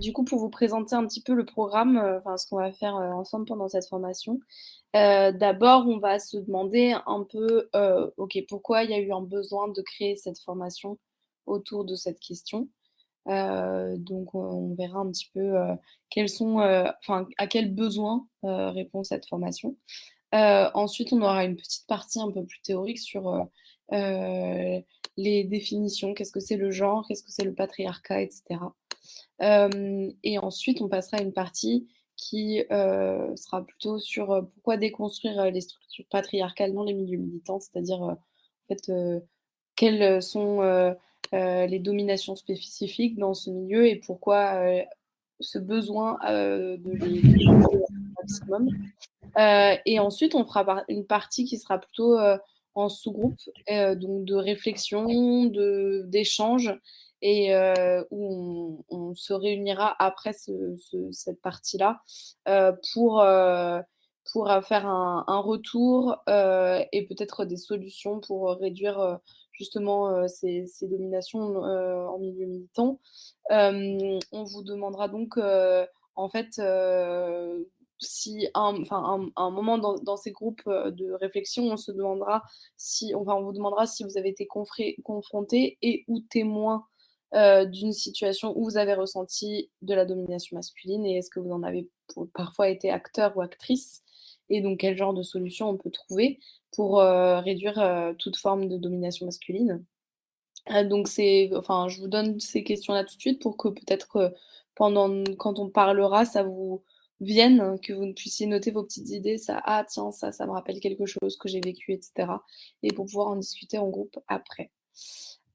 Du coup, pour vous présenter un petit peu le programme, enfin ce qu'on va faire, ensemble pendant cette formation, d'abord on va se demander un peu, OK, pourquoi il y a eu un besoin de créer cette formation autour de cette question? Donc on verra un petit peu, quels sont, enfin à quels besoins, répond cette formation. Ensuite, on aura une petite partie un peu plus théorique sur, les définitions. Qu'est-ce que c'est le genre? Qu'est-ce que c'est le patriarcat? Et cetera. Et ensuite, on passera à une partie qui, sera plutôt sur, pourquoi déconstruire, les structures patriarcales dans les milieux militants. C'est-à-dire, en fait, quelles sont, les dominations spécifiques dans ce milieu et pourquoi, ce besoin, de les limiter au maximum. Et ensuite, on fera une partie qui sera plutôt, en sous-groupe, donc de réflexion, d'échange et où on se réunira après cette partie-là, pour faire un retour, et peut-être des solutions pour, réduire, justement, ces dominations, en milieu militant. On vous demandera donc, en fait, si à un moment dans ces groupes, de réflexion, on se demandera si enfin, on vous demandera si vous avez été confrontés et ou témoin, d'une situation où vous avez ressenti de la domination masculine et est-ce que vous en avez parfois été acteur ou actrice? Et donc quel genre de solution on peut trouver pour, réduire, toute forme de domination masculine? Donc je vous donne ces questions-là tout de suite pour que peut-être, quand on parlera, ça vous vienne, que vous puissiez noter vos petites idées, ça: «Ah tiens, ça me rappelle quelque chose que j'ai vécu» et cetera et pour pouvoir en discuter en groupe après.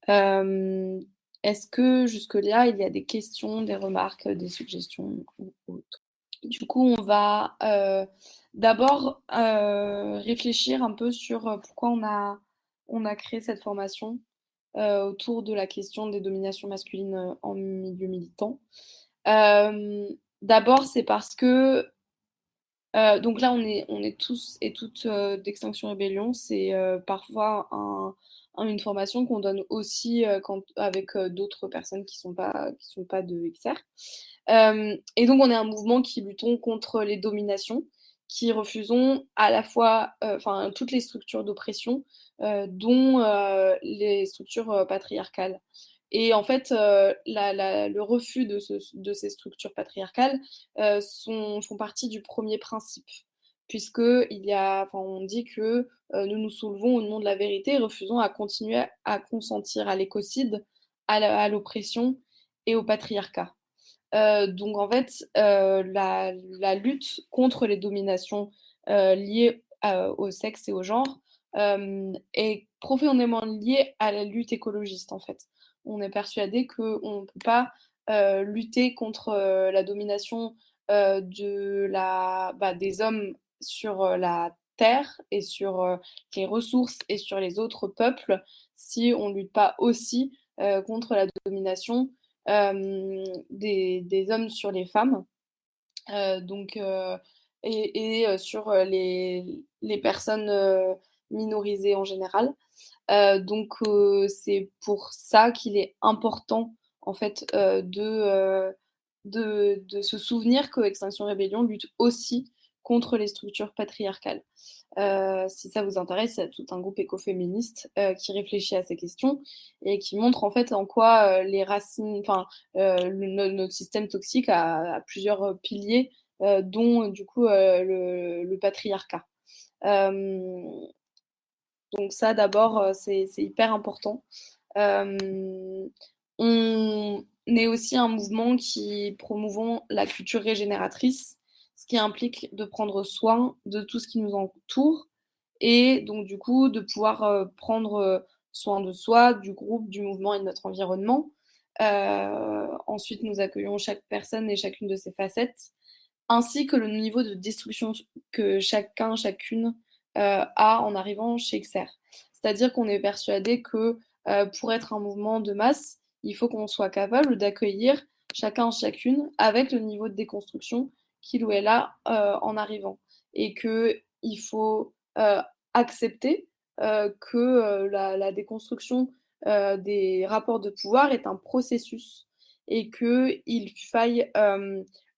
Hem, Est-ce que jusque-là, il y a des questions, des remarques, des suggestions ou autres? Du coup, on va, d'abord, réfléchir un peu sur, pourquoi on a créé cette formation, autour de la question des dominations masculines, en milieu militant. Hem, D'abord, c'est parce que, donc là, on est tous et toutes, d'Extinction Rebellion. C'est, parfois une formation qu'on donne aussi, quand avec, d'autres personnes qui sont pas de XR. Et donc on est un mouvement qui luttons contre les dominations, qui refusons à la fois, enfin toutes les structures d'oppression, dont, les structures, patriarcales. Et en fait, le refus de ces structures patriarcales, font partie du premier principe. Puisqu'il y a enfin on dit que, nous nous soulevons au nom de la vérité et refusons à continuer à consentir à l'écocide, à l'oppression et au patriarcat. Donc en fait, la lutte contre les dominations, liées, au sexe et au genre, est profondément liée à la lutte écologiste, en fait. On est persuadé qu'on ne peut pas, lutter contre, la domination, des hommes sur, la terre et sur, les ressources et sur les autres peuples, si on ne lutte pas aussi, contre la domination des hommes sur les femmes, donc sur, les personnes, minorisées en général. C'est pour ça qu'il est important en fait, de se souvenir que Extinction Rebellion lutte aussi contre les structures patriarcales. Si ça vous intéresse, il y a tout un groupe écoféministe, qui réfléchit à ces questions et qui montre en fait en quoi, les racines enfin, notre système toxique a plusieurs, piliers, dont du coup, le patriarcat. Hem, donc ça d'abord, c'est hyper important. Hem, on est aussi un mouvement qui promouvons la culture régénératrice, ce qui implique de prendre soin de tout ce qui nous entoure et donc du coup de pouvoir, prendre, soin de soi, du groupe, du mouvement et de notre environnement. Ensuite, nous accueillons chaque personne et chacune de ses facettes, ainsi que le niveau de destruction que chacun, chacune, a en arrivant chez XR. C'est-à-dire qu'on est persuadé que, pour être un mouvement de masse, il faut qu'on soit capable d'accueillir chacun, chacune avec le niveau de déconstruction qu'il ou elle a, en arrivant et qu'il faut, accepter, que, la déconstruction, des rapports de pouvoir est un processus et qu'il faille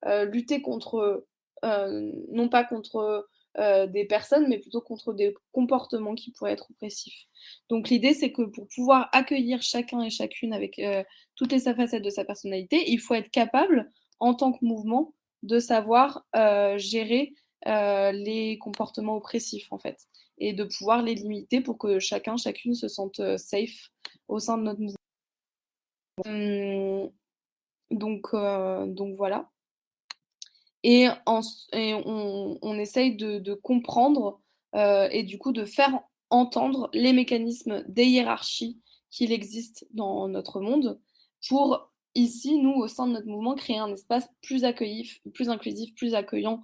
lutter contre, non pas contre des personnes, mais plutôt contre des comportements qui pourraient être oppressifs. Donc l'idée, c'est que pour pouvoir accueillir chacun et chacune avec toutes les facettes de sa personnalité, il faut être capable, en tant que mouvement, de savoir gérer les comportements oppressifs, en fait, et de pouvoir les limiter pour que chacun, chacune se sente safe au sein de notre mouvement. Donc voilà. Et on essaye de comprendre et du coup de faire entendre les mécanismes des hiérarchies qu'il existe dans notre monde pour ici, nous, au sein de notre mouvement, créer un espace plus accueillir, plus inclusif, plus accueillant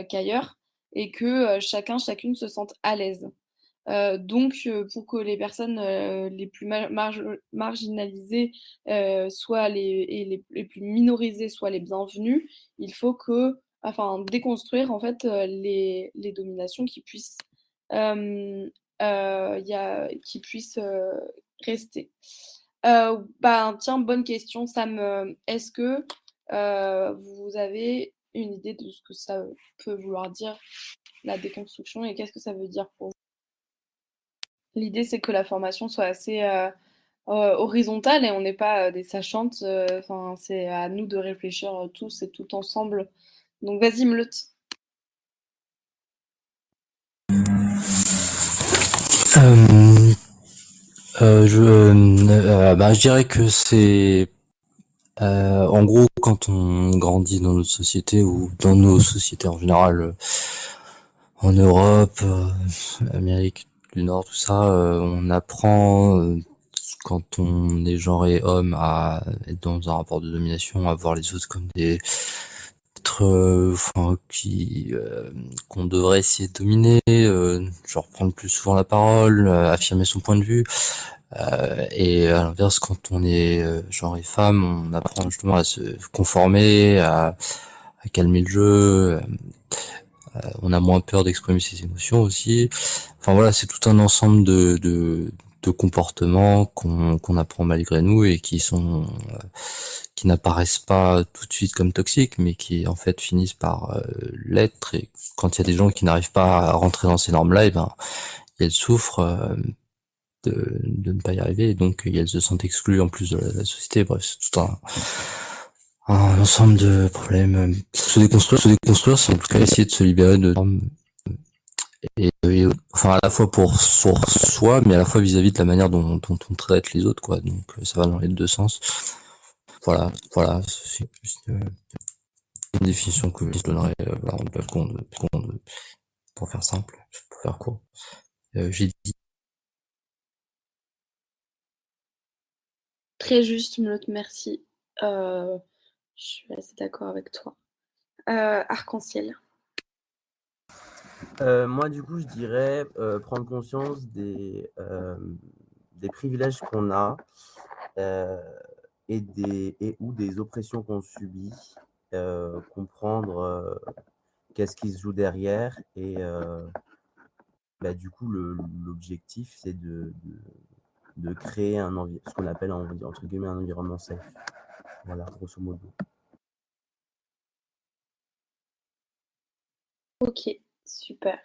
qu'ailleurs et que chacun, chacune se sente à l'aise. Donc, pour que les personnes les plus marginalisées soient les plus minorisées soient les bienvenues, il faut déconstruire en fait les dominations qui puissent, qui puissent rester. Tiens, bonne question, Sam. Est-ce que vous avez une idée de ce que ça peut vouloir dire, la déconstruction, et qu'est-ce que ça veut dire pour vous? L'idée, c'est que la formation soit assez horizontale et on n'est pas des sachantes. Enfin, c'est à nous de réfléchir tous et tout ensemble. Donc, vas-y, Mleut. Euh, je dirais que c'est en gros quand on grandit dans notre société ou dans nos sociétés en général, en Europe, Amérique du Nord, tout ça, on apprend quand on est genré homme à être dans un rapport de domination, à voir les autres comme des êtres, qu'on devrait essayer de dominer, genre prendre plus souvent la parole, affirmer son point de vue. Et à l'inverse, quand on est genre et femme, on apprend justement à se conformer, à calmer le jeu. On a moins peur d'exprimer ses émotions aussi. Enfin voilà, c'est tout un ensemble de comportements qu'on apprend malgré nous et qui n'apparaissent pas tout de suite comme toxiques, mais qui en fait finissent par l'être. Et quand il y a des gens qui n'arrivent pas à rentrer dans ces normes-là, et ben elles souffrent. De ne pas y arriver, et donc elles se sentent exclues en plus de la société. Bref, c'est tout un ensemble de problèmes. Se déconstruire, c'est en tout cas essayer de se libérer de normes, enfin à la fois pour soi, mais à la fois vis-à-vis de la manière dont on traite les autres, quoi. Donc ça va dans les deux sens. Voilà, c'est juste une définition que je donnerais en balcon pour faire simple, pour faire court. J'ai dit. Très juste, Mleut, merci. Je suis assez d'accord avec toi. Arc-en-ciel. Moi, du coup, je dirais prendre conscience des privilèges qu'on a et ou des oppressions qu'on subit, comprendre qu'est-ce qui se joue derrière et du coup, l'objectif, c'est de créer ce qu'on appelle entre guillemets un environnement safe. Voilà, grosso modo. Ok, super.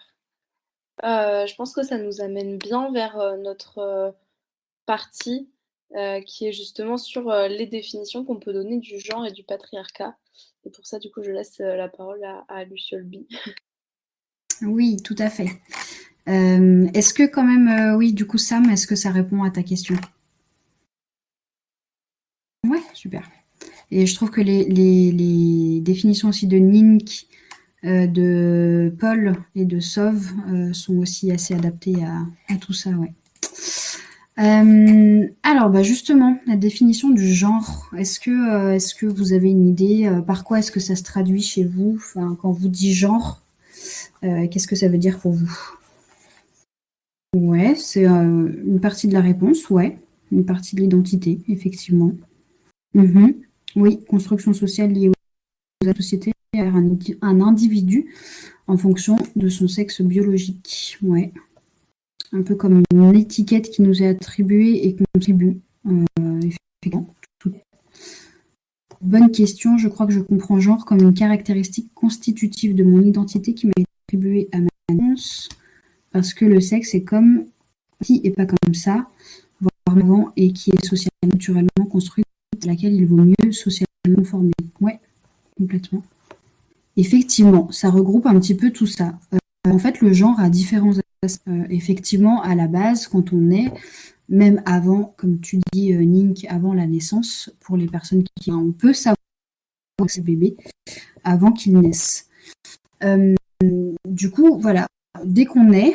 Je pense que ça nous amène bien vers notre partie qui est justement sur les définitions qu'on peut donner du genre et du patriarcat. Et pour ça, du coup, je laisse la parole à Luciole B. Oui, tout à fait. Est-ce que quand même, oui, du coup, Sam, est-ce que ça répond à ta question? Ouais, super. Et je trouve que les définitions aussi de Nink, de Paul et de Sauve sont aussi assez adaptées à tout ça, ouais. Alors, justement, la définition du genre, est-ce que vous avez une idée par quoi est-ce que ça se traduit chez vous? Enfin, quand vous dites genre, qu'est-ce que ça veut dire pour vous? Ouais, c'est une partie de la réponse, ouais. Une partie de l'identité, effectivement. Mhm. Oui, construction sociale liée à la société, à un individu en fonction de son sexe biologique. Ouais. Un peu comme une étiquette qui nous est attribuée et qu'on attribue. Effectivement. bonne question. Je crois que je comprends genre comme une caractéristique constitutive de mon identité qui m'a été attribuée à ma naissance, parce que le sexe est comme qui et pas comme ça, voire avant, et qui est socialement, naturellement construite, à laquelle il vaut mieux socialement former. Ouais, complètement. Effectivement, ça regroupe un petit peu tout ça. En fait, le genre a différents aspects. Effectivement, à la base, quand on est, même avant, comme tu dis, Nink, avant la naissance, pour les personnes qui on peut savoir que c'est bébé avant qu'ils naissent. Du coup, voilà, dès qu'on est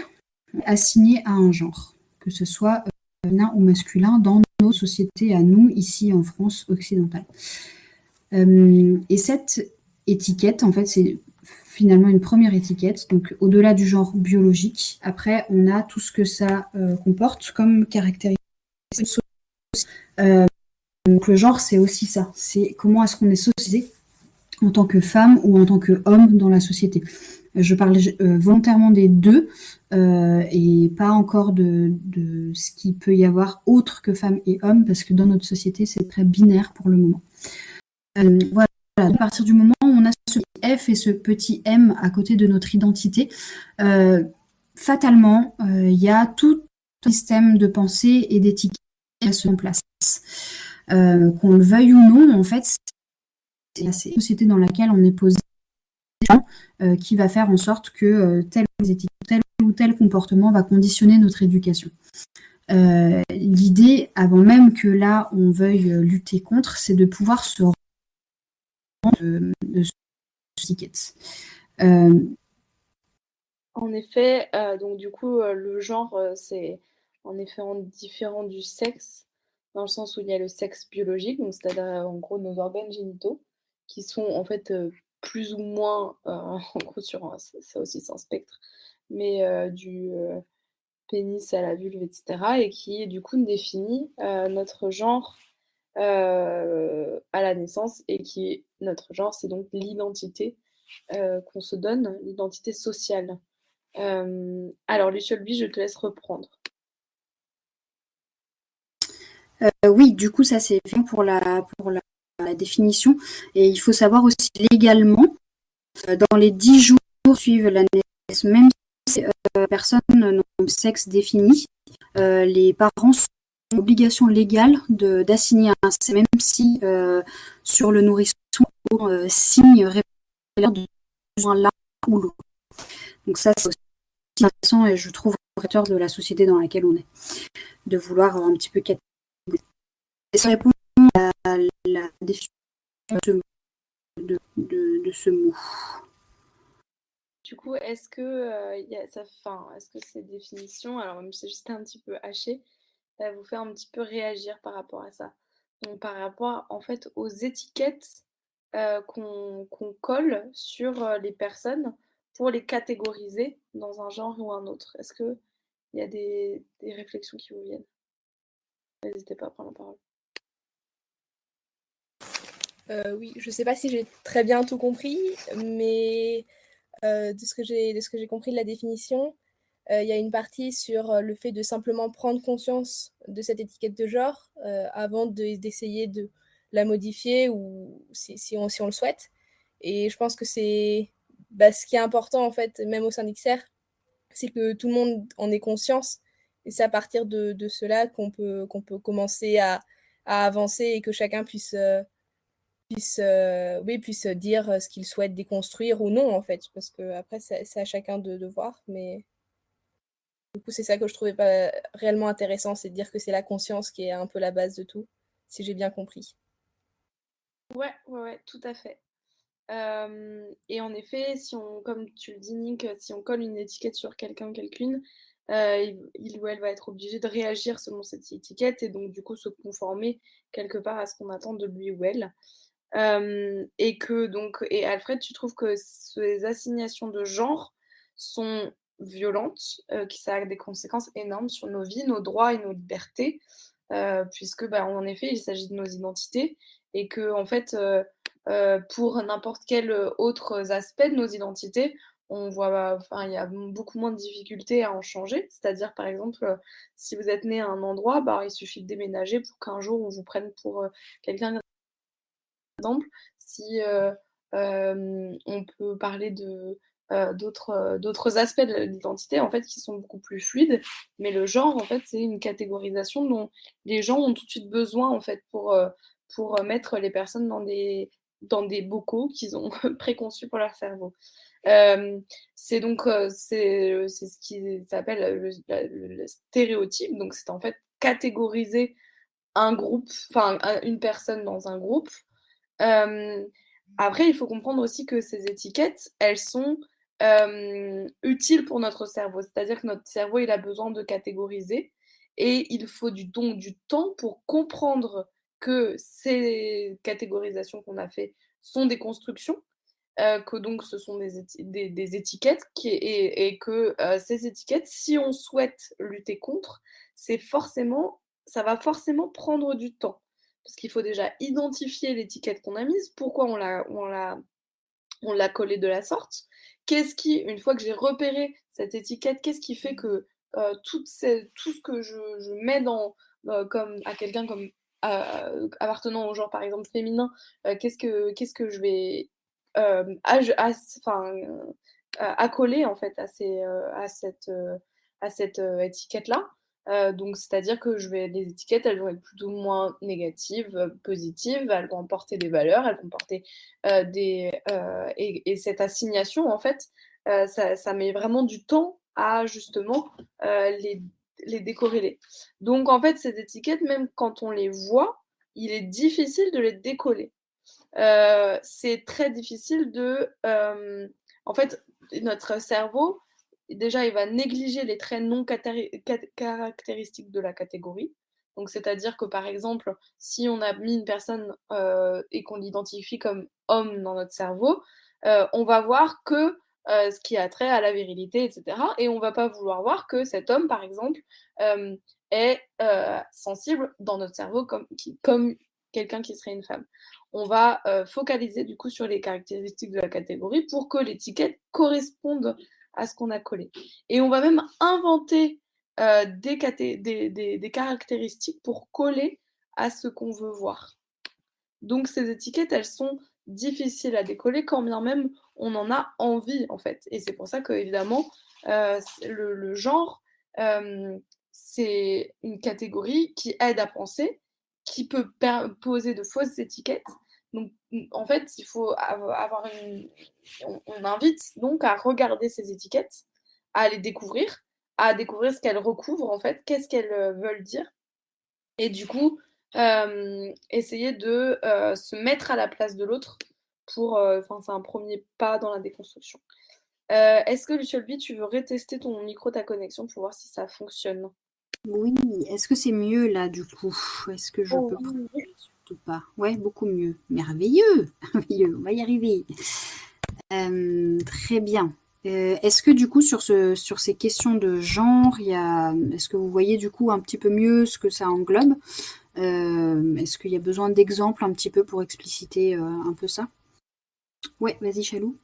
assigné à un genre, que ce soit féminin ou masculin, dans nos sociétés à nous, ici en France occidentale. Et cette étiquette, en fait, c'est finalement une première étiquette, donc au-delà du genre biologique. Après, on a tout ce que ça comporte comme caractéristique. Donc le genre, c'est aussi ça. C'est comment est-ce qu'on est socialisé en tant que femme ou en tant qu'homme dans la société. Je parle volontairement des deux et pas encore de ce qu'il peut y avoir autre que femme et homme, parce que dans notre société, c'est très binaire pour le moment. Voilà. À partir du moment où on a ce petit F et ce petit M à côté de notre identité, fatalement, il y a tout un système de pensée et d'étiquette qui se met en place. Qu'on le veuille ou non, en fait, c'est la société dans laquelle on est posé qui va faire en sorte que tel ou tel comportement va conditionner notre éducation. L'idée, avant même que là on veuille lutter contre, c'est de pouvoir se rendre de ce étiquette. En effet, donc du coup, le genre, c'est en effet différent du sexe, dans le sens où il y a le sexe biologique, donc c'est-à-dire en gros nos organes génitaux, qui sont en fait plus ou moins, en gros sur ça aussi c'est un spectre, mais du pénis à la vulve, etc., et qui du coup définit notre genre à la naissance, et qui notre genre, c'est donc l'identité qu'on se donne, l'identité sociale. Alors, Luciolby, je te laisse reprendre. Oui, du coup, ça c'est fait pour la définition. Et il faut savoir aussi légalement, dans les 10 jours suivent la naissance, même si personne n'ont de sexe défini, les parents sont en obligation légale d'assigner un sexe, même si sur le nourrisson, on signe révélateur de l'un ou l'autre. Donc ça, c'est aussi intéressant et je trouve prêteur de la société dans laquelle on est, de vouloir un petit peu catégoriser. Et ça répond à la définition de ce mot. Du coup, est-ce que, est-ce que ces définitions, alors même si c'est juste un petit peu haché, vous fait un petit peu réagir par rapport à ça? Donc par rapport, en fait, aux étiquettes qu'on colle sur les personnes pour les catégoriser dans un genre ou un autre. Est-ce qu'il y a des réflexions qui vous viennent? N'hésitez pas à prendre la parole. Oui, je sais pas si j'ai très bien tout compris, mais de ce que j'ai compris de la définition, il y a une partie sur le fait de simplement prendre conscience de cette étiquette de genre avant d'essayer de la modifier ou si on le souhaite. Et je pense que c'est ce qui est important en fait, même au sein d'XR, c'est que tout le monde en ait conscience. Et c'est à partir de cela qu'on peut commencer à avancer et que chacun puisse dire ce qu'il souhaite déconstruire ou non, en fait. Parce que après, c'est à chacun de voir. Mais du coup, c'est ça que je trouvais pas réellement intéressant, c'est de dire que c'est la conscience qui est un peu la base de tout, si j'ai bien compris. Ouais, tout à fait. Et en effet, si on, comme tu le dis, Nick, si on colle une étiquette sur quelqu'un ou quelqu'une, il ou elle va être obligé de réagir selon cette étiquette et donc du coup se conformer quelque part à ce qu'on attend de lui ou elle. Et Alfred, tu trouves que ces assignations de genre sont violentes, ça a des conséquences énormes sur nos vies, nos droits et nos libertés, puisque en effet, il s'agit de nos identités et que en fait, pour n'importe quel autre aspect de nos identités, on voit, il y a beaucoup moins de difficultés à en changer. C'est-à-dire, par exemple, si vous êtes né à un endroit, il suffit de déménager pour qu'un jour on vous prenne pour quelqu'un exemple, si on peut parler d'autres aspects de l'identité, en fait, qui sont beaucoup plus fluides. Mais le genre, en fait, c'est une catégorisation dont les gens ont tout de suite besoin, en fait, pour mettre les personnes dans des bocaux qu'ils ont préconçus pour leur cerveau. C'est donc c'est ce qui s'appelle le stéréotype. Donc, c'est en fait catégoriser un groupe, enfin une personne dans un groupe. Après, il faut comprendre aussi que ces étiquettes, elles sont utiles pour notre cerveau. C'est-à-dire que notre cerveau, il a besoin de catégoriser et il faut donc du temps pour comprendre que ces catégorisations qu'on a fait sont des constructions, que donc ce sont des étiquettes et que ces étiquettes, si on souhaite lutter contre, ça va forcément prendre du temps. Parce qu'il faut déjà identifier l'étiquette qu'on a mise, pourquoi on l'a collée de la sorte. Une fois que j'ai repéré cette étiquette, qu'est-ce qui fait que tout ce que je mets comme, à quelqu'un comme appartenant au genre par exemple féminin, qu'est-ce que je vais accoler en fait à cette étiquette-là. Donc, c'est-à-dire que les étiquettes, elles vont être plus ou moins négatives, positives, elles vont porter des valeurs, elles vont porter et cette assignation, en fait, ça met vraiment du temps à justement les décorréler. Donc, en fait, ces étiquettes, même quand on les voit, il est difficile de les décoller. C'est très difficile en fait, notre cerveau, déjà, il va négliger les traits non caractéristiques de la catégorie. Donc, c'est-à-dire que, par exemple, si on a mis une personne et qu'on l'identifie comme homme dans notre cerveau, on va voir que ce qui a trait à la virilité, etc. Et on ne va pas vouloir voir que cet homme, par exemple, est sensible dans notre cerveau comme quelqu'un qui serait une femme. On va focaliser du coup sur les caractéristiques de la catégorie pour que l'étiquette corresponde à ce qu'on a collé. Et on va même inventer des caractéristiques pour coller à ce qu'on veut voir. Donc ces étiquettes, elles sont difficiles à décoller quand bien même on en a envie en fait. Et c'est pour ça que évidemment le genre, c'est une catégorie qui aide à penser, qui peut poser de fausses étiquettes. Donc en fait, il faut avoir on invite donc à regarder ces étiquettes, à les découvrir, à découvrir ce qu'elles recouvrent en fait, qu'est-ce qu'elles veulent dire. Et du coup, essayer de se mettre à la place de l'autre c'est un premier pas dans la déconstruction. Est-ce que Lucien, tu veux retester ton micro, ta connexion pour voir si ça fonctionne? Oui, est-ce que c'est mieux là du coup? Est-ce que je peux Oui. Surtout pas. Ouais, beaucoup mieux. Merveilleux, merveilleux, on va y arriver. Très bien. Est-ce que du coup sur ces questions de genre, est-ce que vous voyez du coup un petit peu mieux ce que ça englobe? Est-ce qu'il y a besoin d'exemples un petit peu pour expliciter un peu ça? Ouais, vas-y Chalou.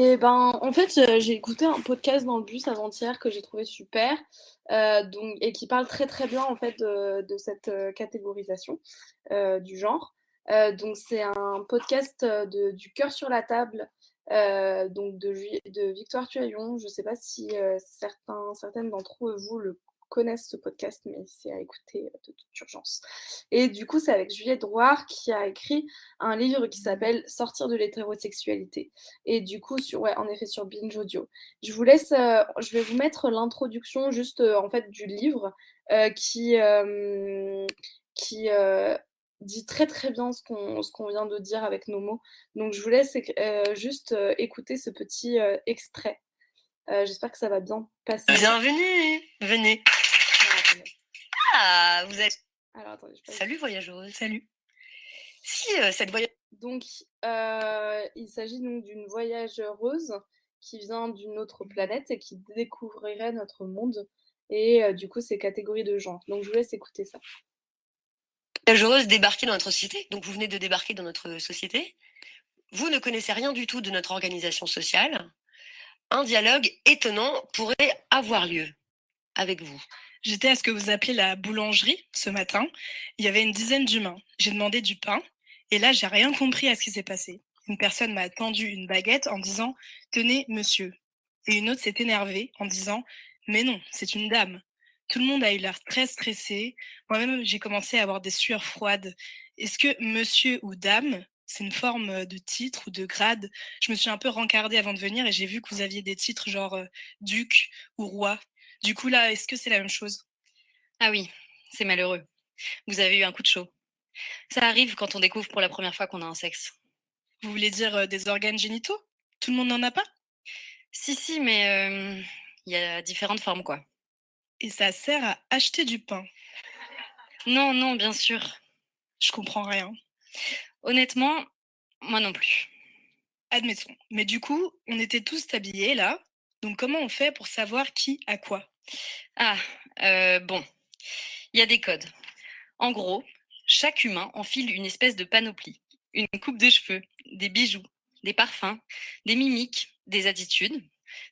Et en fait, j'ai écouté un podcast dans le bus avant-hier que j'ai trouvé super, et qui parle très très bien en fait de cette catégorisation du genre. Donc c'est un podcast du Cœur sur la table, donc de Victoire Tuaillon. Je ne sais pas si certaines d'entre vous le connaissent ce podcast, mais c'est à écouter de toute urgence. Et du coup, c'est avec Juliette Drouard qui a écrit un livre qui s'appelle Sortir de l'hétérosexualité. Et du coup, en effet, sur Binge Audio. Je vais vous mettre l'introduction juste en fait du livre qui dit très très bien ce qu'on vient de dire avec nos mots. Donc je vous laisse juste écouter ce petit extrait. J'espère que ça va bien passer. Bienvenue, venez. Ah, vous êtes... Alors attendez, Salut voyageuse, salut. Si cette voyageuse... Donc, il s'agit donc d'une voyageuse qui vient d'une autre planète et qui découvrirait notre monde et du coup ses catégories de genre. Donc, je vous laisse écouter ça. Voyageuse débarquée dans notre société, donc vous venez de débarquer dans notre société. Vous ne connaissez rien du tout de notre organisation sociale. Un dialogue étonnant pourrait avoir lieu avec vous. J'étais à ce que vous appelez la boulangerie ce matin. Il y avait une dizaine d'humains. J'ai demandé du pain Et là, j'ai rien compris à ce qui s'est passé. Une personne m'a tendu une baguette en disant « Tenez, monsieur ». Et une autre s'est énervée en disant « Mais non, c'est une dame ». Tout le monde a eu l'air très stressé. Moi-même, j'ai commencé à avoir des sueurs froides. Est-ce que monsieur ou dame, c'est une forme de titre ou de grade? Je me suis un peu rencardée avant de venir et j'ai vu que vous aviez des titres genre duc ou roi. Du coup, là, est-ce que c'est la même chose? Ah oui, c'est malheureux. Vous avez eu un coup de chaud. Ça arrive quand on découvre pour la première fois qu'on a un sexe. Vous voulez dire des organes génitaux? Tout le monde n'en a pas? Si, mais il y a différentes formes, quoi. Et ça sert à acheter du pain. Non, bien sûr. Je comprends rien. Honnêtement, moi non plus. Admettons. Mais du coup, on était tous habillés là. Donc comment on fait pour savoir qui a quoi? Ah, bon, il y a des codes. En gros, chaque humain enfile une espèce de panoplie. Une coupe de cheveux, des bijoux, des parfums, des mimiques, des attitudes,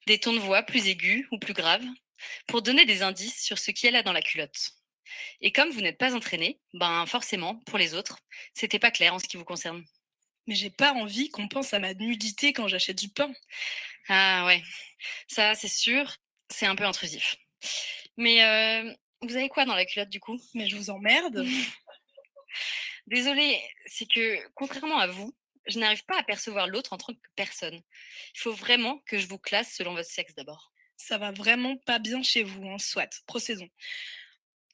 des tons de voix plus aigus ou plus graves, pour donner des indices sur ce qu'il y a là dans la culotte. Et comme vous n'êtes pas entraîné, ben forcément, pour les autres, c'était pas clair en ce qui vous concerne. Mais j'ai pas envie qu'on pense à ma nudité quand j'achète du pain. Ah ouais, ça c'est sûr, c'est un peu intrusif. Mais vous avez quoi dans la culotte du coup? Mais je vous emmerde. Désolée, c'est que contrairement à vous, je n'arrive pas à percevoir l'autre en tant que personne. Il faut vraiment que je vous classe selon votre sexe d'abord. Ça va vraiment pas bien chez vous, hein. Soit, procédons.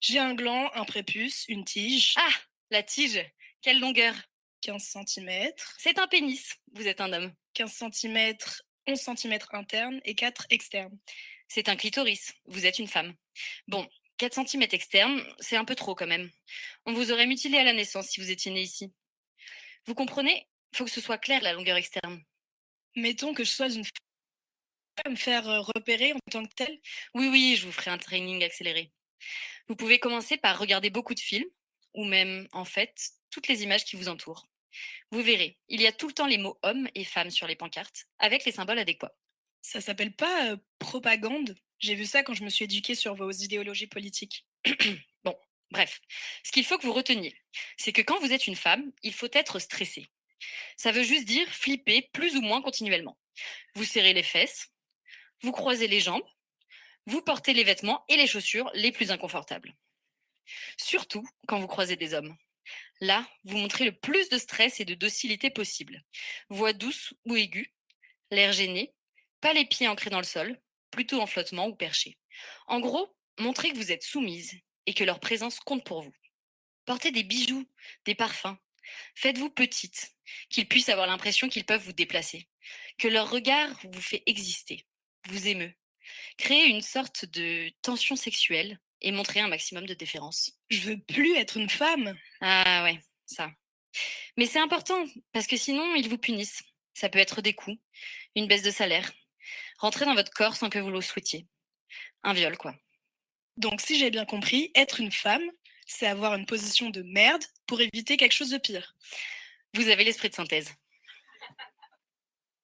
J'ai un gland, un prépuce, une tige, Ah, la tige, quelle longueur? 15 cm, C'est un pénis, vous êtes un homme. 15 cm, 11 cm interne et 4 externes. C'est un clitoris, vous êtes une femme. Bon, 4 cm externes, c'est un peu trop quand même. On vous aurait mutilé à la naissance si vous étiez né ici. Vous comprenez? Faut que ce soit clair la longueur externe. Mettons que je sois une femme à me faire repérer en tant que telle. Oui, je vous ferai un training accéléré. Vous pouvez commencer par regarder beaucoup de films, ou même, en fait, toutes les images qui vous entourent. Vous verrez, il y a tout le temps les mots hommes et femmes sur les pancartes, avec les symboles adéquats. Ça s'appelle pas propagande? J'ai vu ça quand je me suis éduquée sur vos idéologies politiques. Bon, bref, ce qu'il faut que vous reteniez, c'est que quand vous êtes une femme, il faut être stressé. Ça veut juste dire flipper plus ou moins continuellement. Vous serrez les fesses, vous croisez les jambes, vous portez les vêtements et les chaussures les plus inconfortables. Surtout quand vous croisez des hommes. Là, vous montrez le plus de stress et de docilité possible. Voix douce ou aiguë, l'air gêné, pas les pieds ancrés dans le sol, plutôt en flottement ou perché. En gros, montrez que vous êtes soumise et que leur présence compte pour vous. Portez des bijoux, des parfums. Faites-vous petite, qu'ils puissent avoir l'impression qu'ils peuvent vous déplacer, que leur regard vous fait exister, vous émeut. Créez une sorte de tension sexuelle et montrez un maximum de déférence. Je veux plus être une femme. Ah ouais, ça. Mais c'est important, parce que sinon, ils vous punissent. Ça peut être des coups, une baisse de salaire, rentrer dans votre corps sans que vous le souhaitiez. Un viol, quoi. Donc si j'ai bien compris, être une femme, c'est avoir une position de merde pour éviter quelque chose de pire. Vous avez l'esprit de synthèse.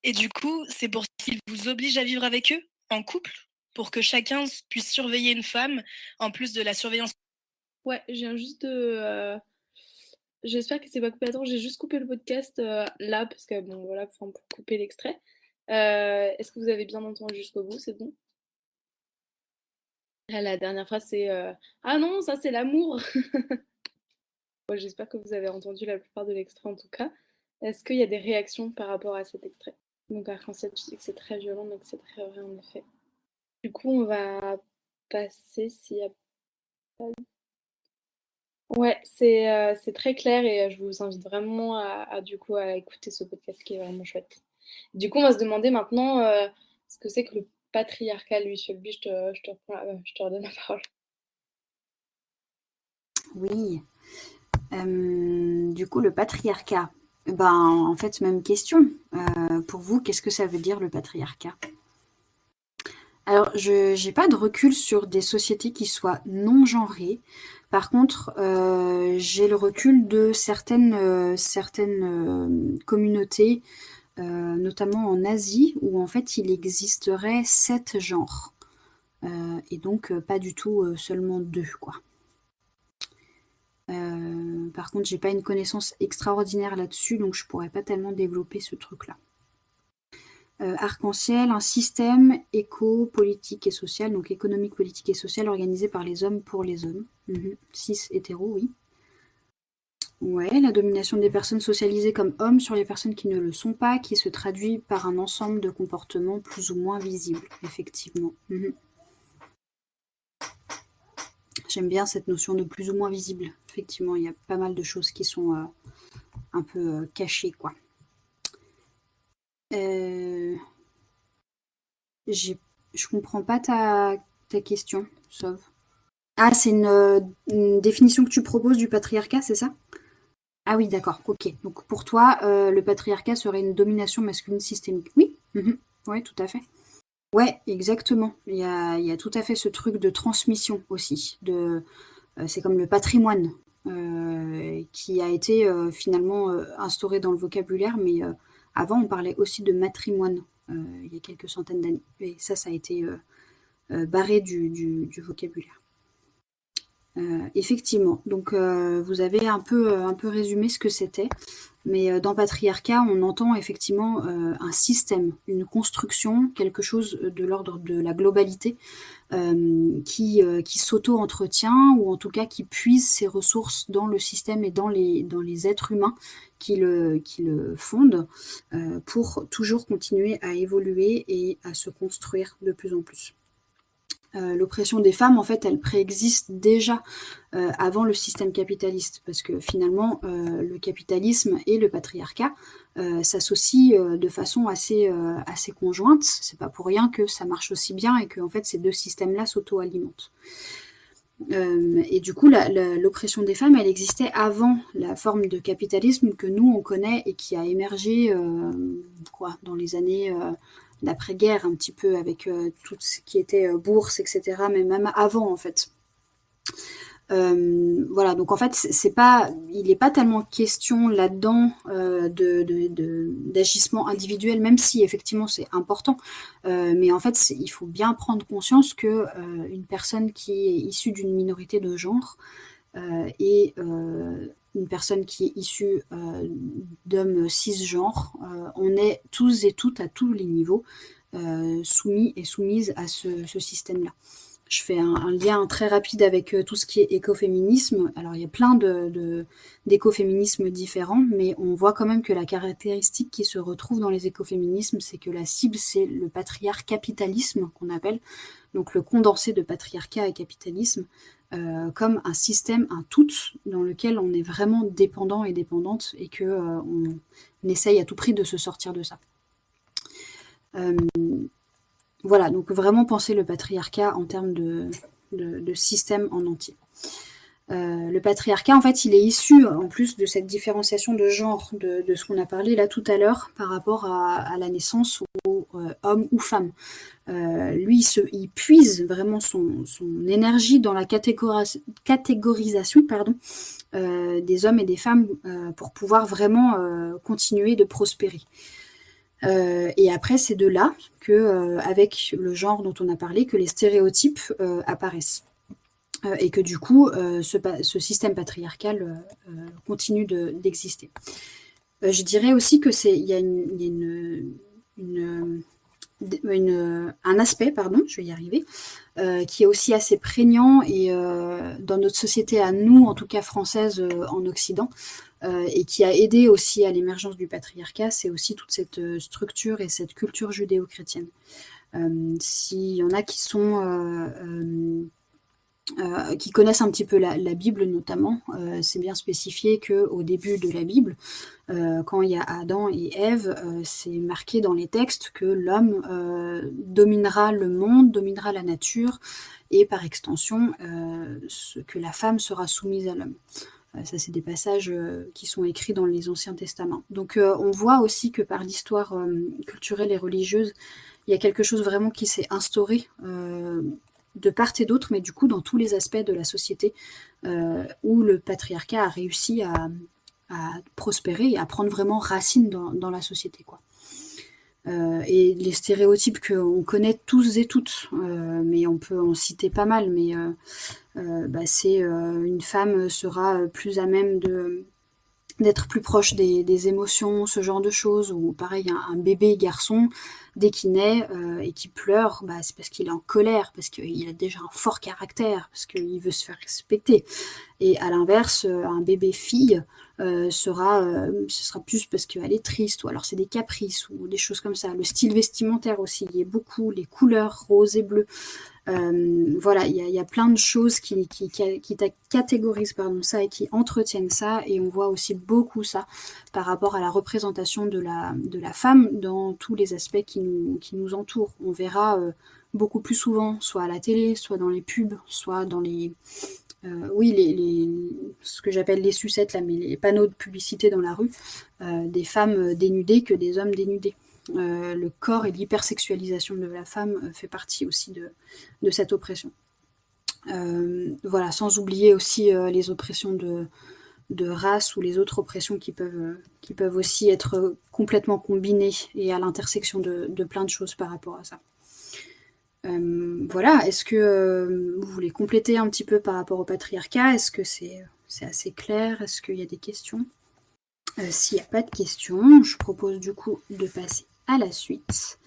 Et du coup, c'est pour qu'ils vous obligent à vivre avec eux, en couple, pour que chacun puisse surveiller une femme, en plus de la surveillance. Ouais, je viens juste de. J'espère que c'est pas coupé. Attends, j'ai juste coupé le podcast là, parce que bon, voilà, pour couper l'extrait. Est-ce que vous avez bien entendu jusqu'au bout? C'est bon? Là, la dernière phrase, c'est ah non, ça c'est l'amour! Ouais, j'espère que vous avez entendu la plupart de l'extrait en tout cas. Est-ce qu'il y a des réactions par rapport à cet extrait? Donc, Arc-en-Ciel, tu dis que c'est très violent, mais que c'est très vrai en effet. Du coup, on va passer s'il y a pas. Ouais, c'est très clair et je vous invite vraiment du coup, à écouter ce podcast qui est vraiment chouette. Du coup, on va se demander maintenant ce que c'est que le patriarcat, lui. Sylvie, je te redonne la parole. Oui. Du coup, le patriarcat. En fait, même question. Pour vous, qu'est-ce que ça veut dire le patriarcat? Alors, je n'ai pas de recul sur des sociétés qui soient non genrées. Par contre, j'ai le recul de certaines communautés, notamment en Asie, où en fait il existerait 7 genres. Et donc pas du tout seulement 2, quoi. Par contre, j'ai pas une connaissance extraordinaire là-dessus, donc je pourrais pas tellement développer ce truc-là. Arc-en-ciel, un système éco-politique et social, donc économique, politique et social, organisé par les hommes pour les hommes. Cis, hétéro, oui. Ouais, la domination des personnes socialisées comme hommes sur les personnes qui ne le sont pas, qui se traduit par un ensemble de comportements plus ou moins visibles, effectivement. J'aime bien cette notion de plus ou moins visible. Effectivement, il y a pas mal de choses qui sont un peu cachées, quoi. Je comprends pas ta question, sauf. Ah, c'est une définition que tu proposes du patriarcat, c'est ça? Ah oui, d'accord, ok. Donc pour toi, le patriarcat serait une domination masculine systémique. Oui, ouais, tout à fait. Ouais, exactement. Il y a tout à fait ce truc de transmission aussi. C'est comme le patrimoine qui a été finalement instauré dans le vocabulaire, mais avant on parlait aussi de matrimoine il y a quelques centaines d'années. Et ça a été barré du vocabulaire. Effectivement. Donc vous avez un peu résumé ce que c'était. Mais dans patriarcat, on entend effectivement un système, une construction, quelque chose de l'ordre de la globalité qui s'auto-entretient ou en tout cas qui puise ses ressources dans le système et dans les êtres humains qui le fondent pour toujours continuer à évoluer et à se construire de plus en plus. L'oppression des femmes, en fait, elle préexiste déjà avant le système capitaliste, parce que finalement, le capitalisme et le patriarcat s'associent de façon assez conjointe. C'est pas pour rien que ça marche aussi bien et que en fait, ces deux systèmes-là s'auto-alimentent. Et du coup, l'oppression des femmes, elle existait avant la forme de capitalisme que nous, on connaît et qui a émergé dans les années d'après-guerre, un petit peu avec tout ce qui était bourse, etc., mais même avant, en fait. Voilà, donc en fait, il n'est pas tellement question là-dedans d'agissement individuel, même si effectivement c'est important. Mais en fait, il faut bien prendre conscience que une personne qui est issue d'une minorité de genre et une personne qui est issue d'hommes cisgenres, on est tous et toutes à tous les niveaux soumis et soumises à ce système-là. Je fais un lien très rapide avec tout ce qui est écoféminisme. Alors, il y a plein d'écoféminismes différents, mais on voit quand même que la caractéristique qui se retrouve dans les écoféminismes, c'est que la cible, c'est le patriarcapitalisme qu'on appelle, donc le condensé de patriarcat et capitalisme, comme un système, un tout, dans lequel on est vraiment dépendant et dépendante et qu'on essaye à tout prix de se sortir de ça. Voilà, donc vraiment penser le patriarcat en termes de système en entier. Le patriarcat, en fait, il est issu, en plus de cette différenciation de genre, de ce qu'on a parlé là tout à l'heure, par rapport à la naissance aux homme ou femme. Lui, il puise vraiment son énergie dans la catégorisation des hommes et des femmes pour pouvoir vraiment continuer de prospérer. Et après, c'est de là que, avec le genre dont on a parlé, que les stéréotypes apparaissent. Et que du coup, ce système patriarcal continue d'exister. Je dirais aussi que il y a un aspect, je vais y arriver, qui est aussi assez prégnant et dans notre société à nous, en tout cas française en Occident, et qui a aidé aussi à l'émergence du patriarcat, c'est aussi toute cette structure et cette culture judéo-chrétienne. S'il y en a qui connaissent un petit peu la Bible notamment, c'est bien spécifié qu'au début de la Bible, quand il y a Adam et Ève, c'est marqué dans les textes que l'homme dominera le monde, dominera la nature, et par extension, que la femme sera soumise à l'homme. Ça, c'est des passages qui sont écrits dans les Anciens Testaments. Donc, on voit aussi que par l'histoire culturelle et religieuse, il y a quelque chose vraiment qui s'est instauré de part et d'autre, mais du coup, dans tous les aspects de la société, où le patriarcat a réussi à prospérer et à prendre vraiment racine dans la société, quoi. Et les stéréotypes qu'on connaît tous et toutes, mais on peut en citer pas mal, mais c'est une femme sera plus à même d'être plus proche des émotions, ce genre de choses, ou pareil, un bébé garçon, dès qu'il naît et qu'il pleure, c'est parce qu'il est en colère, parce qu'il a déjà un fort caractère, parce qu'il veut se faire respecter. Et à l'inverse, un bébé fille ce sera plus parce qu'elle est triste, ou alors c'est des caprices, ou des choses comme ça. Le style vestimentaire aussi, il y a beaucoup, les couleurs roses et bleues. Voilà, il y a plein de choses qui catégorisent ça et qui entretiennent ça, et on voit aussi beaucoup ça par rapport à la représentation de la femme dans tous les aspects qui nous entourent. On verra beaucoup plus souvent, soit à la télé, soit dans les pubs, soit dans ce que j'appelle les sucettes, là, mais les panneaux de publicité dans la rue, des femmes dénudées que des hommes dénudés. Le corps et l'hypersexualisation de la femme fait partie aussi de cette oppression. Voilà, sans oublier aussi les oppressions de race, ou les autres oppressions qui peuvent aussi être complètement combinées et à l'intersection de plein de choses par rapport à ça. Voilà, est-ce que vous voulez compléter un petit peu par rapport au patriarcat? Est-ce que c'est assez clair? Est-ce qu'il y a des questions? S'il n'y a pas de questions, je propose du coup de passer à la suite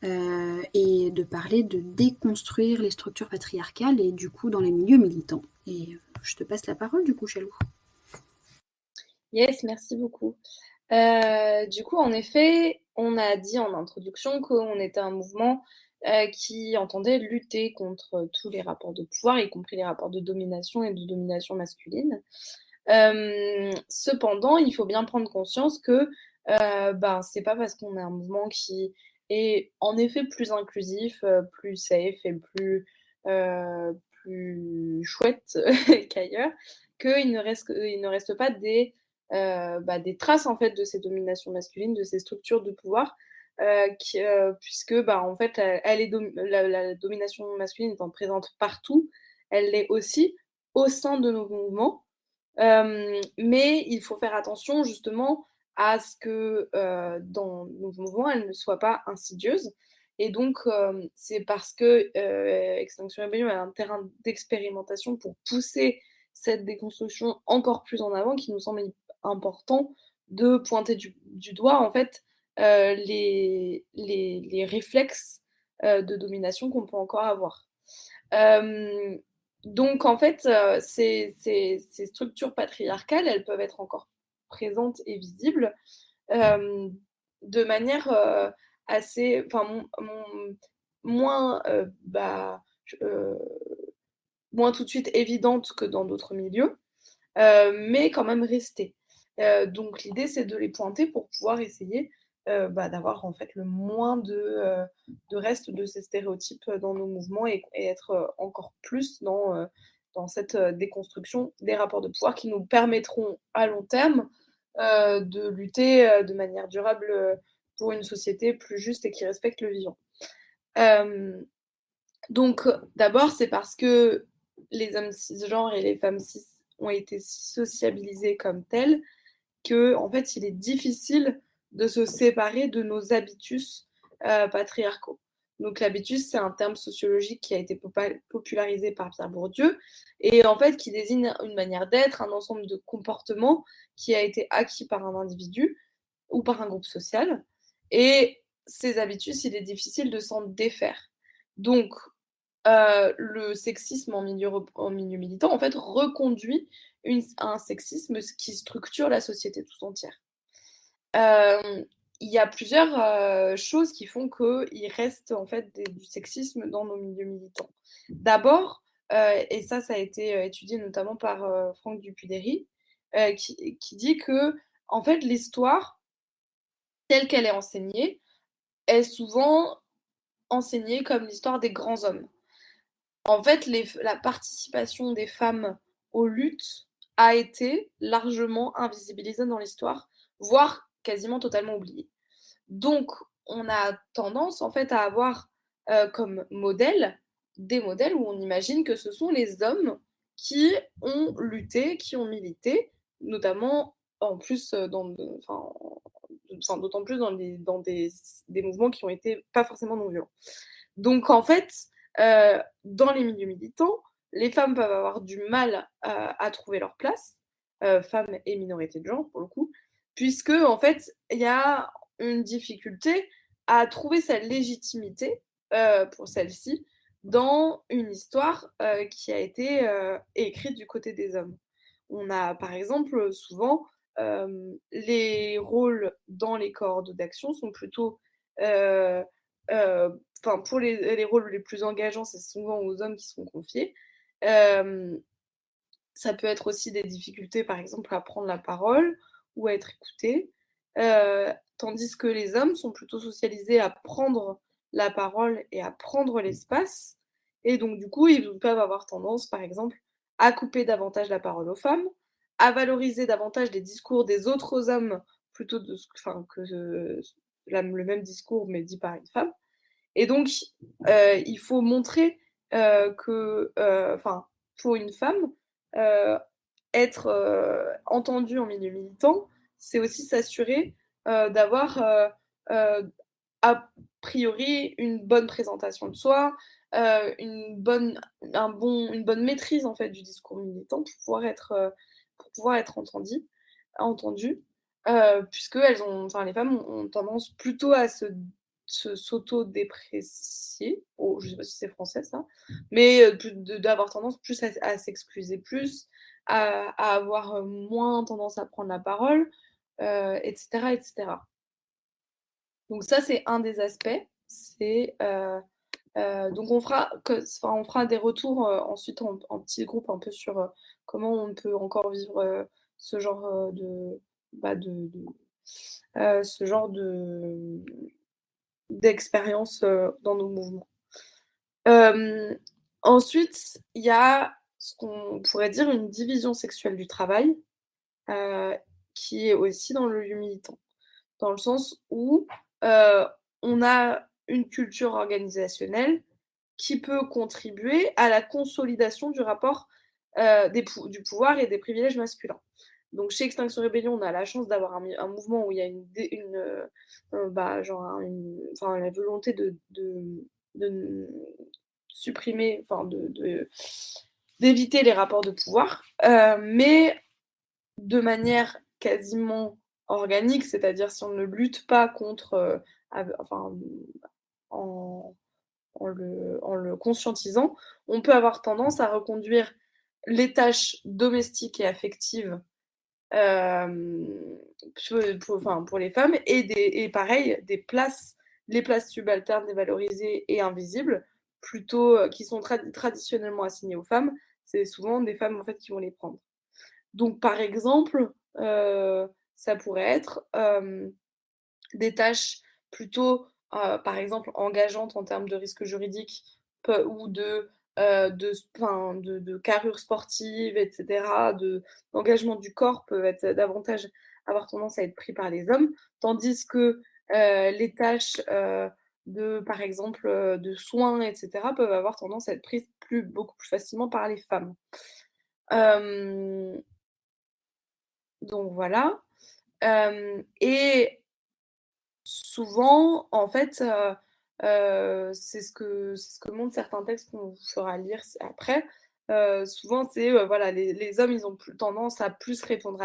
et de parler de déconstruire les structures patriarcales, et du coup dans les milieux militants. Et je te passe la parole du coup, Chalou. Yes, merci beaucoup. Du coup, en effet, on a dit en introduction qu'on était un mouvement qui entendait lutter contre tous les rapports de pouvoir, y compris les rapports de domination et de domination masculine. Cependant, il faut bien prendre conscience que c'est pas parce qu'on est un mouvement qui est en effet plus inclusif, plus safe et plus chouette qu'ailleurs, qu'il ne reste pas des traces en fait de ces dominations masculines, de ces structures de pouvoir, puisque en fait la domination masculine étant présente partout, elle l'est aussi au sein de nos mouvements. Mais il faut faire attention justement à ce que dans nos mouvements, elle ne soit pas insidieuse. Et donc, c'est parce que Extinction Rebellion est un terrain d'expérimentation pour pousser cette déconstruction encore plus en avant, qui nous semble important de pointer du doigt en fait les réflexes de domination qu'on peut encore avoir. Donc en fait, ces structures patriarcales, elles peuvent être encore présentes et visibles de manière assez, moins, moins tout de suite évidente que dans d'autres milieux, mais quand même rester. Donc l'idée, c'est de les pointer pour pouvoir essayer d'avoir en fait le moins de reste de ces stéréotypes dans nos mouvements, et être encore plus dans cette déconstruction des rapports de pouvoir qui nous permettront à long terme de lutter de manière durable pour une société plus juste et qui respecte le vivant. Donc d'abord, c'est parce que les hommes cisgenres et les femmes cis ont été sociabilisés comme tels que en fait, il est difficile de se séparer de nos habitus patriarcaux. Donc l'habitus, c'est un terme sociologique qui a été popularisé par Pierre Bourdieu, et en fait qui désigne une manière d'être, un ensemble de comportements qui a été acquis par un individu ou par un groupe social. Et ces habitus, il est difficile de s'en défaire. Donc le sexisme en milieu militant, en fait, reconduit un sexisme qui structure la société tout entière. Il y a plusieurs choses qui font qu'il reste en fait du sexisme dans nos milieux militants. D'abord, et ça a été étudié notamment par Franck Dupuy-Derry, qui dit que en fait l'histoire telle qu'elle est enseignée est souvent enseignée comme l'histoire des grands hommes. En fait, la participation des femmes aux luttes a été largement invisibilisée dans l'histoire, voire quasiment totalement oubliée. Donc, on a tendance en fait à avoir comme modèle des modèles où on imagine que ce sont les hommes qui ont lutté, qui ont milité, notamment en plus d'autant plus dans des mouvements qui ont été pas forcément non violents. Donc en fait, dans les milieux militants, les femmes peuvent avoir du mal à trouver leur place, femmes et minorités de genre pour le coup, puisque en fait, il y a une difficulté à trouver sa légitimité, pour celle-ci, dans une histoire, qui a été, écrite du côté des hommes. On a par exemple, souvent, les rôles dans les cohortes d'action sont plutôt, heu enfin pour les rôles les plus engageants, c'est souvent aux hommes qui sont confiés. Hem, Ça peut être aussi des difficultés, par exemple, à prendre la parole ou à être écouté, tandis que les hommes sont plutôt socialisés à prendre la parole et à prendre l'espace et donc du coup, ils peuvent avoir tendance, par exemple, à couper davantage la parole aux femmes, à valoriser davantage les discours des autres hommes plutôt de ce enfin que, le même discours mais dit par une femme et donc il faut montrer, que, enfin, pour une femme, heu, être, entendue en milieu militant, c'est aussi s'assurer, d'avoir, a priori, une bonne présentation de soi, une bonne maîtrise, en fait, du discours militant pour pouvoir être entendues, puisqu'elles ont enfin, les femmes ont tendance plutôt à s'auto-déprécier. Oh, je sais pas si c'est français ça, mais plus d'avoir tendance plus à s'excuser plus, à avoir, moins tendance à prendre la parole, et cetera et cetera. Donc ça, c'est un des aspects. C'est, donc on fera des retours, ensuite en petits groupes un peu sur, comment on peut encore vivre, ce genre, ce genre d'expérience, dans nos mouvements. Hem, Ensuite, il y a ce qu'on pourrait dire une division sexuelle du travail, heu, qui est aussi dans le lieu militant. Dans le sens où, heu, on a une culture organisationnelle qui peut contribuer à la consolidation du rapport, du pouvoir et des privilèges masculins. Donc chez Extinction Rebellion, on a la chance d'avoir un mouvement où il y a genre la volonté de supprimer, enfin d'éviter les rapports de pouvoir, mais de manière quasiment organique, c'est-à-dire si on ne lutte pas contre, en en le conscientisant, on peut avoir tendance à reconduire les tâches domestiques et affectives, hem, pour les femmes et pareil, les places subalternes dévalorisées et invisibles, plutôt, qui sont traditionnellement assignées aux femmes, c'est souvent des femmes, en fait, qui vont les prendre. Donc par exemple, ça pourrait être, des tâches plutôt, par exemple, engageantes en termes de risques juridiques ou de carrure sportive et cetera, d'engagement du corps peuvent être davantage avoir tendance à être pris par les hommes. Tandis que, les tâches, par exemple, de soins et cetera, peuvent avoir tendance à être prises beaucoup plus facilement par les femmes. Hem, donc voilà, et souvent, en fait, c'est ce que montrent certains textes qu'on vous fera lire après. Souvent, c'est, voilà, les hommes, ils ont plus tendance à plus répondre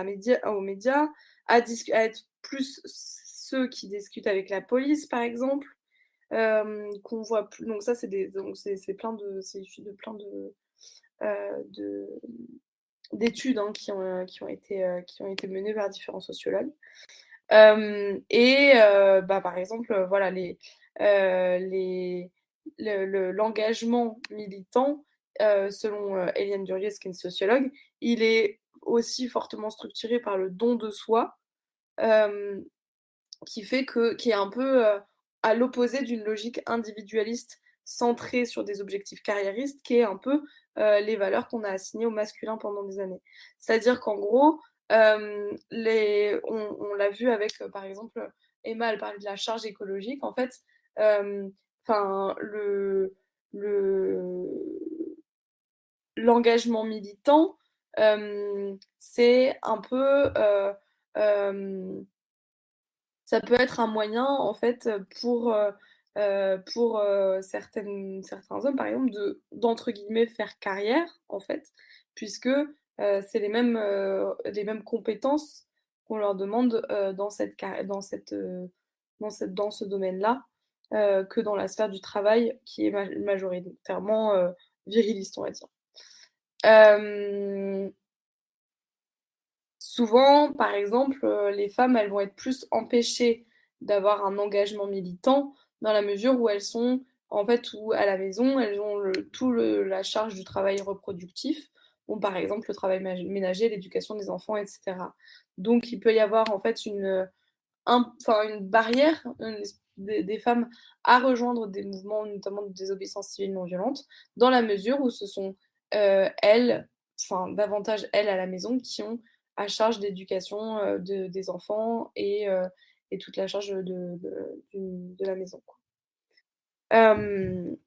aux médias, à être plus ceux qui discutent avec la police, par exemple, qu'on voit plus donc ça, c'est plein de c'est issu de plein de d'études, hein, qui ont été menées par différents sociologues. Par exemple, voilà les l'engagement militant, selon, Eliane Duriez, qui est une sociologue, il est aussi fortement structuré par le don de soi, hem, qui est un peu, à l'opposé d'une logique individualiste centrée sur des objectifs carriéristes, qui est un peu, les valeurs qu'on a assignées au masculin pendant des années. C'est-à-dire qu'en gros, on l'a vu avec, par exemple, Emma, elle parlait de la charge écologique. En fait, hem, enfin le l'engagement militant, c'est un peu, hem Ça peut être un moyen, en fait, pour certains hommes, par exemple, d'entre guillemets «faire carrière», en fait, puisque, c'est les mêmes compétences qu'on leur demande, dans ce domaine-là, que dans la sphère du travail qui est majoritairement, viriliste, on va dire. Hem Souvent, par exemple, les femmes, elles vont être plus empêchées d'avoir un engagement militant dans la mesure où elles sont en fait, où à la maison, elles ont la charge du travail reproductif, donc par exemple le travail ménager, l'éducation des enfants et cetera. Donc il peut y avoir en fait une barrière, des femmes à rejoindre des mouvements, notamment de désobéissance civile non violente, dans la mesure où ce sont, elles, enfin davantage elles à la maison, qui ont à charge d'éducation, des enfants et toute la charge de la maison, quoi. Hem,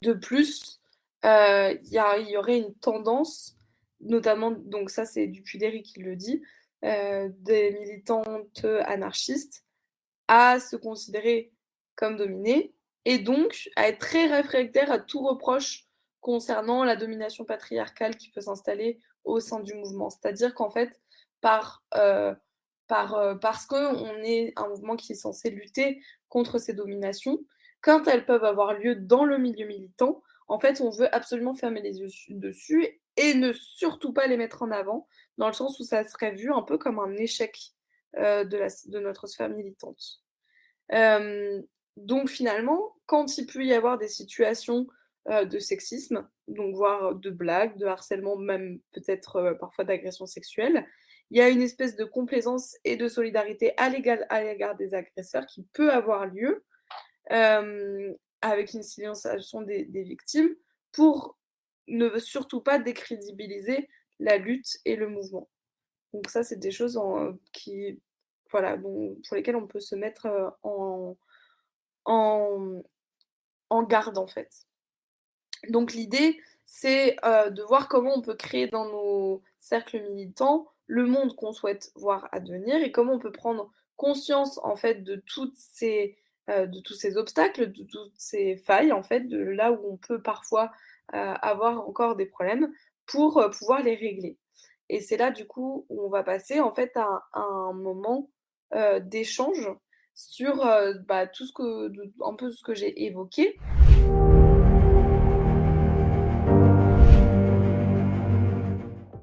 de plus, il y aurait une tendance, notamment donc ça c'est Dupuy-Derry qui le dit, des militantes anarchistes à se considérer comme dominées et donc à être très réfractaires à tout reproche concernant la domination patriarcale qui peut s'installer au sein du mouvement. C'est-à-dire qu'en fait, par, parce qu'on est un mouvement qui est censé lutter contre ces dominations, quand elles peuvent avoir lieu dans le milieu militant, en fait, on veut absolument fermer les yeux dessus et ne surtout pas les mettre en avant, dans le sens où ça serait vu un peu comme un échec, de notre sphère militante. Hem, donc finalement, quand il peut y avoir des situations, de sexisme, donc voire de blagues, de harcèlement, même peut-être, parfois d'agression sexuelle, il y a une espèce de complaisance et de solidarité à l'égard des agresseurs qui peut avoir lieu, hem, avec une silenciation des victimes pour ne surtout pas décrédibiliser la lutte et le mouvement. Donc ça, c'est des choses qui voilà, pour lesquelles on peut se mettre, en en garde, en fait. Donc l'idée, c'est, de voir comment on peut créer dans nos cercles militants le monde qu'on souhaite voir advenir et comment on peut prendre conscience, en fait, de tous ces obstacles, de toutes ces failles, en fait, de là où on peut parfois, avoir encore des problèmes pour, pouvoir les régler. Et c'est là, du coup, où on va passer, en fait, à un moment, d'échange sur, tout ce que un peu ce que j'ai évoqué